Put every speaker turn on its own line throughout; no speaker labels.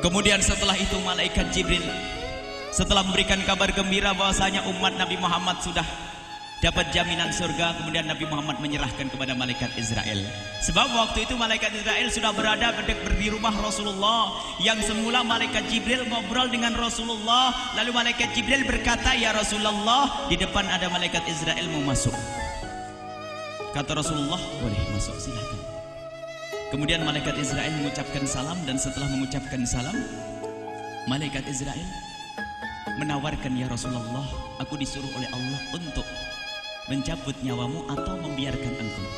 Kemudian setelah itu malaikat Jibril setelah memberikan kabar gembira bahwasanya umat Nabi Muhammad sudah dapat jaminan surga, kemudian Nabi Muhammad menyerahkan kepada malaikat Israel. Sebab waktu itu malaikat Israel sudah berada di rumah Rasulullah. Yang semula malaikat Jibril ngobrol dengan Rasulullah, lalu malaikat Jibril berkata, "Ya Rasulullah, di depan ada malaikat Israel mau masuk." Kata Rasulullah, "Boleh masuk, silakan." Kemudian malaikat Israel mengucapkan salam, dan setelah mengucapkan salam, malaikat Israel menawarkan, "Ya Rasulullah, aku disuruh oleh Allah untuk mencabut nyawamu atau membiarkan engkau."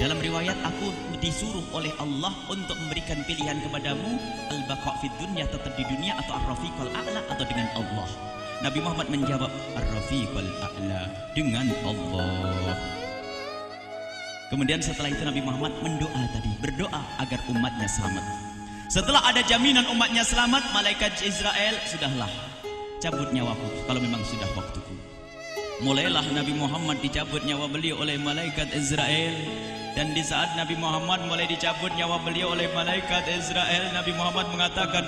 Dalam riwayat, aku disuruh oleh Allah untuk memberikan pilihan kepadamu, al-baqa' fid dunya, tetap di dunia, atau ar-rafiqal a'la, atau dengan Allah. Nabi Muhammad menjawab, ar-rafiqal a'la, dengan Allah. Kemudian setelah itu Nabi Muhammad berdoa agar umatnya selamat. Setelah ada jaminan umatnya selamat, malaikat Israel, "Sudahlah, cabut nyawaku kalau memang sudah waktuku." Mulailah Nabi Muhammad dicabut nyawa beliau oleh malaikat Israel. Dan di saat Nabi Muhammad mulai dicabut nyawa beliau oleh malaikat Israel, Nabi Muhammad mengatakan,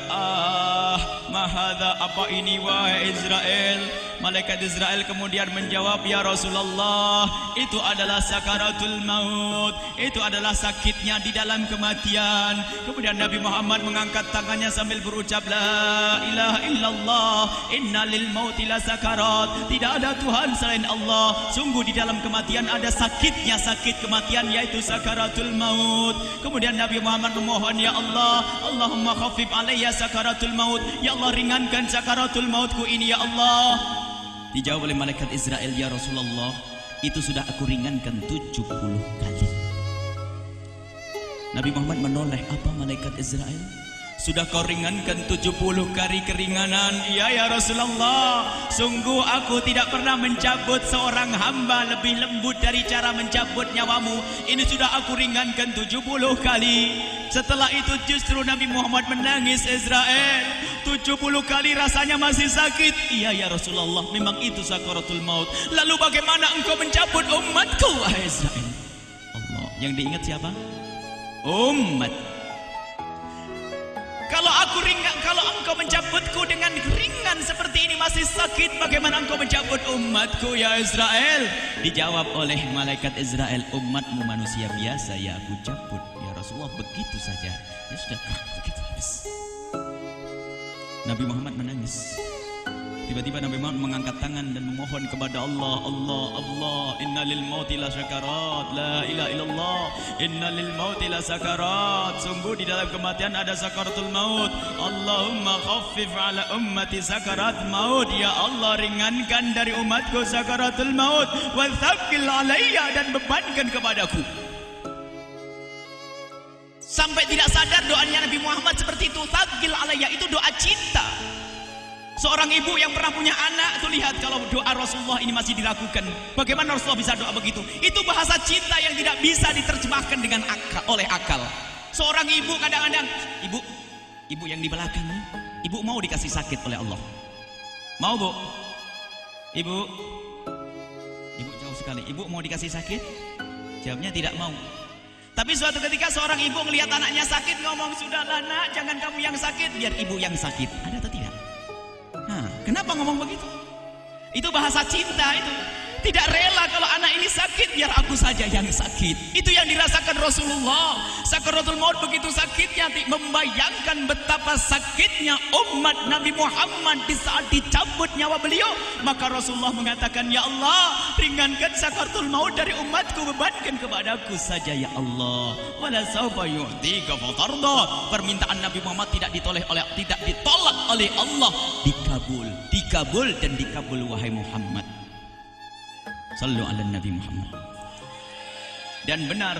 mahadha, apa ini wahai Israel? Malaikat Israel kemudian menjawab, "Ya Rasulullah, itu adalah sakaratul maut, itu adalah sakitnya di dalam kematian." Kemudian Nabi Muhammad mengangkat tangannya sambil berucap, "La ilaha illallah, inna lil mauti la sakarat." Tidak ada Tuhan selain Allah, sungguh di dalam kematian ada sakitnya, sakit kematian, yaitu sakaratul maut. Kemudian Nabi Muhammad memohon, "Ya Allah, Allahumma khaffif alayya sakaratul maut." Ya Allah, ringankan sakaratul mautku ini, ya Allah. Dijawab oleh malaikat Israel, "Ya Rasulullah, itu sudah aku ringankan 70 kali." Nabi Muhammad menoleh, "Apa malaikat Israel? Sudah kau ringankan 70 kali keringanan?" "Iya ya Rasulullah, sungguh aku tidak pernah mencabut seorang hamba lebih lembut dari cara mencabut nyawamu. Ini sudah aku ringankan 70 kali. Setelah itu justru Nabi Muhammad menangis, "Israel, 70 kali rasanya masih sakit." "Iya ya Rasulullah, memang itu sakaratul maut." "Lalu bagaimana engkau mencabut umatku, wahai Israel?" Allah, yang diingat siapa? Umat. Kalau engkau mencabutku dengan ringan seperti ini masih sakit, bagaimana engkau mencabut umatku, ya Israel? Dijawab oleh malaikat Israel, "Umatmu manusia biasa, ya aku cabut." "Ya Rasulullah, begitu saja." Ya sudah, begitu habis. Nabi Muhammad menangis. Tiba-tiba Nabi Muhammad mengangkat tangan dan memohon kepada Allah, Allah, inna lil mauti la sakarat, la ilaha illallah, inna lil mauti la sakarat. Sungguh di dalam kematian ada sakaratul maut. Allahumma khaffif ala ummati sakarat maut. Ya Allah, ringankan dari umatku sakaratul maut. Wa thaqqil alayya, dan bebankan kepadaku. Sampai tidak sadar doanya Nabi Muhammad seperti itu. Thaqqil alayya itu doa cinta. Seorang ibu yang pernah punya anak itu, lihat kalau doa Rasulullah ini masih dilakukan. Bagaimana Rasulullah bisa doa begitu? Itu bahasa cinta yang tidak bisa diterjemahkan dengan oleh akal. Seorang ibu kadang-kadang, ibu yang di belakang, ibu mau dikasih sakit oleh Allah? Mau, Bu? Ibu jauh sekali. Ibu mau dikasih sakit? Jawabnya tidak mau. Tapi suatu ketika seorang ibu melihat anaknya sakit, ngomong, "Sudahlah nak, jangan kamu yang sakit, biar ibu yang sakit." Ada atau tidak? Kenapa ngomong begitu? Itu bahasa cinta itu. Tidak rela kalau anak ini sakit, biar aku saja yang sakit. Itu yang dirasakan Rasulullah. Sakaratul maut begitu sakitnya, membayangkan betapa sakitnya umat Nabi Muhammad di saat dicabut nyawa beliau. Maka Rasulullah mengatakan, "Ya Allah, ringankan sakaratul maut dari umatku, bebankan kepadaku saja ya Allah. Wala sawfa yu'tika fatarda." Permintaan Nabi Muhammad tidak ditolak oleh Allah, dikabul dan dikabul, wahai Muhammad. Sallu ala Nabi Muhammad. Dan benar,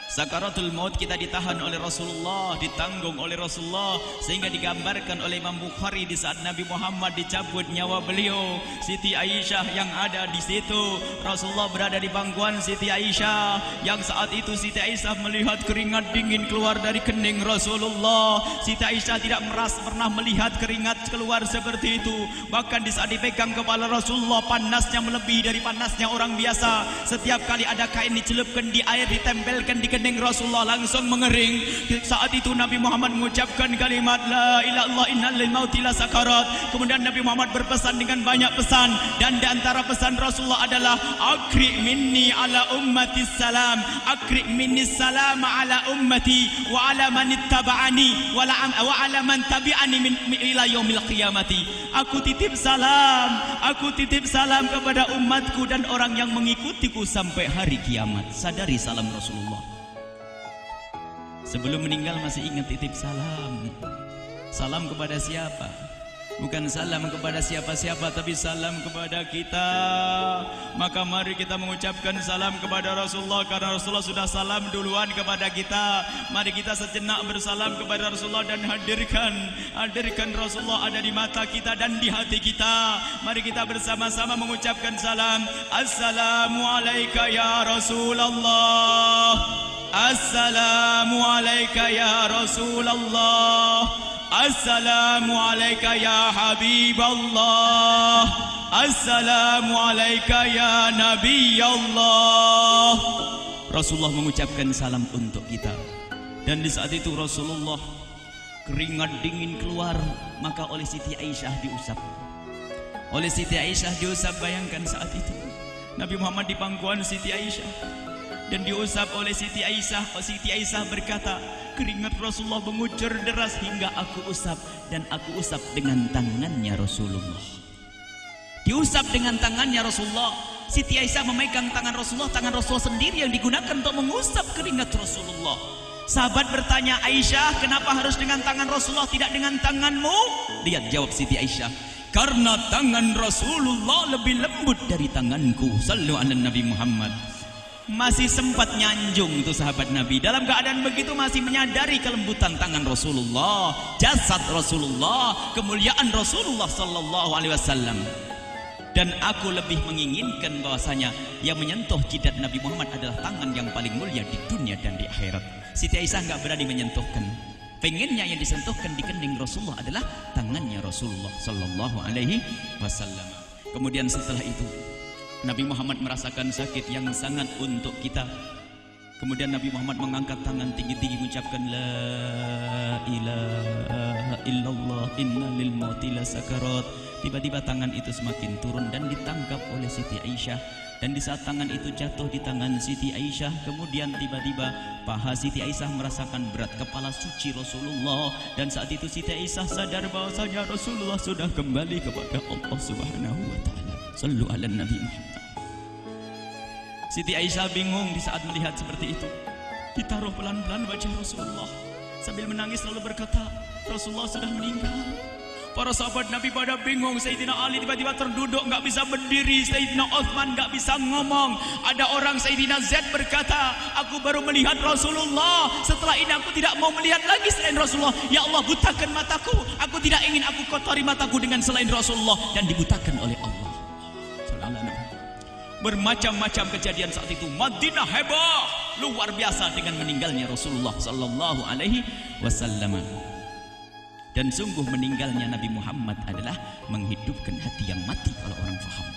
sakaratul maut kita ditahan oleh Rasulullah, ditanggung oleh Rasulullah, sehingga digambarkan oleh Imam Bukhari di saat Nabi Muhammad dicabut nyawa beliau, Siti Aisyah yang ada di situ. Rasulullah berada di pangkuan Siti Aisyah, yang saat itu Siti Aisyah melihat keringat dingin keluar dari kening Rasulullah. Siti Aisyah tidak pernah melihat keringat keluar seperti itu. Bahkan di saat dipegang kepala Rasulullah, panasnya melebihi dari panasnya orang biasa. Setiap kali ada kain dicelupkan di air, ditempelkan di kening Rasulullah langsung mengering. Saat itu Nabi Muhammad mengucapkan kalimat la ilaha illallah innal lil mauti lasakarat. Kemudian Nabi Muhammad berpesan dengan banyak pesan, dan di antara pesan Rasulullah adalah akri minni ala ummati salam, akri minni salam ala ummati wa ala man ittaba'ani wa ala man tabi'ani min ila yaumil qiyamati. Aku titip salam kepada umatku dan orang yang mengikutiku sampai hari kiamat. Sadari salam Rasulullah. Sebelum meninggal masih ingat titip salam. Salam kepada siapa? Bukan salam kepada siapa-siapa, tapi salam kepada kita. Maka mari kita mengucapkan salam kepada Rasulullah, karena Rasulullah sudah salam duluan kepada kita. Mari kita sejenak bersalam kepada Rasulullah dan hadirkan Rasulullah ada di mata kita dan di hati kita. Mari kita bersama-sama mengucapkan salam. Assalamualaikum ya Rasulullah. Assalamualaikum ya Rasulullah. Assalamualaikum ya Habiballah. Assalamualaikum ya Nabi Allah. Rasulullah mengucapkan salam untuk kita. Dan di saat itu Rasulullah keringat dingin keluar, maka oleh Siti Aisyah diusap. Oleh Siti Aisyah diusap, bayangkan saat itu Nabi Muhammad di pangkuan Siti Aisyah dan diusap oleh Siti Aisyah. Siti Aisyah berkata, keringat Rasulullah mengucur deras hingga aku usap, dan aku usap dengan tangannya Rasulullah. Diusap dengan tangannya Rasulullah. Siti Aisyah memegang tangan Rasulullah sendiri yang digunakan untuk mengusap keringat Rasulullah. Sahabat bertanya, Aisyah, kenapa harus dengan tangan Rasulullah tidak dengan tanganmu? Lihat jawab Siti Aisyah, karena tangan Rasulullah lebih lembut dari tanganku. Sallu ala Nabi Muhammad. Masih sempat nyanjung itu sahabat Nabi. Dalam keadaan begitu masih menyadari kelembutan tangan Rasulullah, jasad Rasulullah, kemuliaan Rasulullah sallallahu alaihi wasallam. Dan aku lebih menginginkan bahwasanya yang menyentuh jidat Nabi Muhammad adalah tangan yang paling mulia di dunia dan di akhirat. Siti Aisyah enggak berani menyentuhkan. Pengennya yang disentuhkan di kening Rasulullah adalah tangannya Rasulullah sallallahu alaihi wasallam. Kemudian setelah itu Nabi Muhammad merasakan sakit yang sangat untuk kita. Kemudian Nabi Muhammad mengangkat tangan tinggi-tinggi mengucapkan la ilaha illallah inna lil mauti lasakarat. Tiba-tiba tangan itu semakin turun dan ditangkap oleh Siti Aisyah. Dan di saat tangan itu jatuh di tangan Siti Aisyah, kemudian tiba-tiba paha Siti Aisyah merasakan berat kepala suci Rasulullah. Dan saat itu Siti Aisyah sadar bahwasanya Rasulullah sudah kembali kepada Allah Subhanahu wa taala. Sallu ala Nabi Muhammad. Siti Aisyah bingung di saat melihat seperti itu. Ditaruh pelan-pelan wajah Rasulullah, sambil menangis lalu berkata, Rasulullah sudah meninggal. Para sahabat Nabi pada bingung. Sayyidina Ali tiba-tiba terduduk, nggak bisa berdiri. Sayyidina Uthman nggak bisa ngomong. Ada orang Sayyidina Zaid berkata, aku baru melihat Rasulullah. Setelah ini aku tidak mau melihat lagi selain Rasulullah. Ya Allah, butakan mataku. Aku tidak ingin aku kotori mataku dengan selain Rasulullah. Dan dibutakan oleh Allah. Bermacam-macam kejadian saat itu. Madinah heboh, luar biasa dengan meninggalnya Rasulullah sallallahu alaihi wasallam. Dan sungguh meninggalnya Nabi Muhammad adalah menghidupkan hati yang mati kalau orang faham.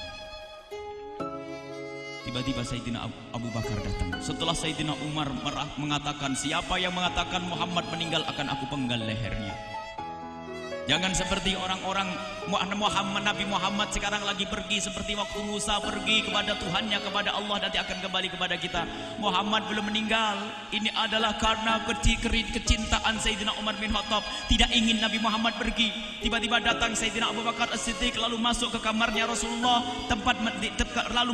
Tiba-tiba Sayyidina Abu Bakar datang. Setelah Sayyidina Umar mengatakan, siapa yang mengatakan Muhammad meninggal akan aku penggal lehernya. Jangan seperti orang-orang Nabi Muhammad sekarang lagi pergi seperti waktu Musa pergi kepada Tuhannya, kepada Allah, nanti akan kembali kepada kita. Muhammad belum meninggal. Ini adalah karena kecintaan Sayyidina Umar bin Khattab, tidak ingin Nabi Muhammad pergi. Tiba-tiba datang Sayyidina Abu Bakar As-Siddiq lalu masuk ke kamarnya Rasulullah, lalu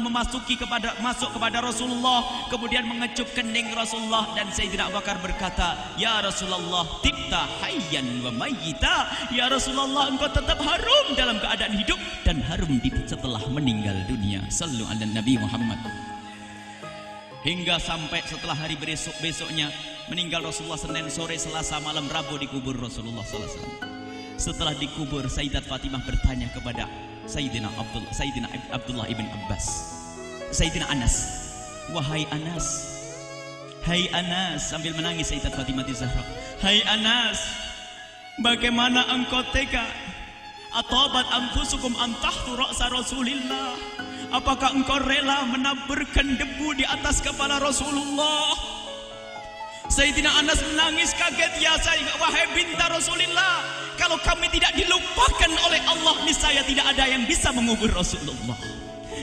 masuk kepada Rasulullah, kemudian mengecup kening Rasulullah, dan Sayyidina Abu Bakar berkata, ya Rasulullah, tibta hayyan wa mayyita. Ya Rasulullah, engkau tetap harum dalam keadaan hidup dan harum setelah meninggal dunia. Sallu ala Nabi Muhammad. Hingga sampai setelah hari besoknya meninggal Rasulullah, Senin sore, Selasa malam, Rabu dikubur Rasulullah sallallahu alaihi wasallam. Setelah dikubur, Sayyidat Fatimah bertanya kepada Sayyidina Abdullah ibn Abbas, Sayyidina Anas, wahai Anas, hai Anas, sambil menangis Sayyidat Fatimah Zahra, hai Anas, bagaimana engkau tega? Atabat anfusukum an tahtu ra'sa Rasulillah. Apakah engkau rela menaburkan debu di atas kepala Rasulullah? Sayyidina Anas menangis kaget, ya wahai binta Rasulullah, kalau kami tidak dilupakan oleh Allah, niscaya tidak ada yang bisa mengubur Rasulullah.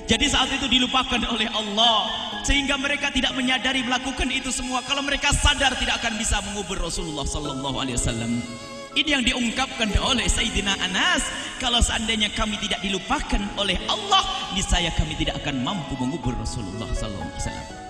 Jadi saat itu dilupakan oleh Allah, sehingga mereka tidak menyadari melakukan itu semua. Kalau mereka sadar, tidak akan bisa mengubur Rasulullah sallallahu alaihi wasallam. Ini yang diungkapkan oleh Sayyidina Anas, kalau seandainya kami tidak dilupakan oleh Allah, niscaya kami tidak akan mampu mengubur Rasulullah sallallahu alaihi wasallam.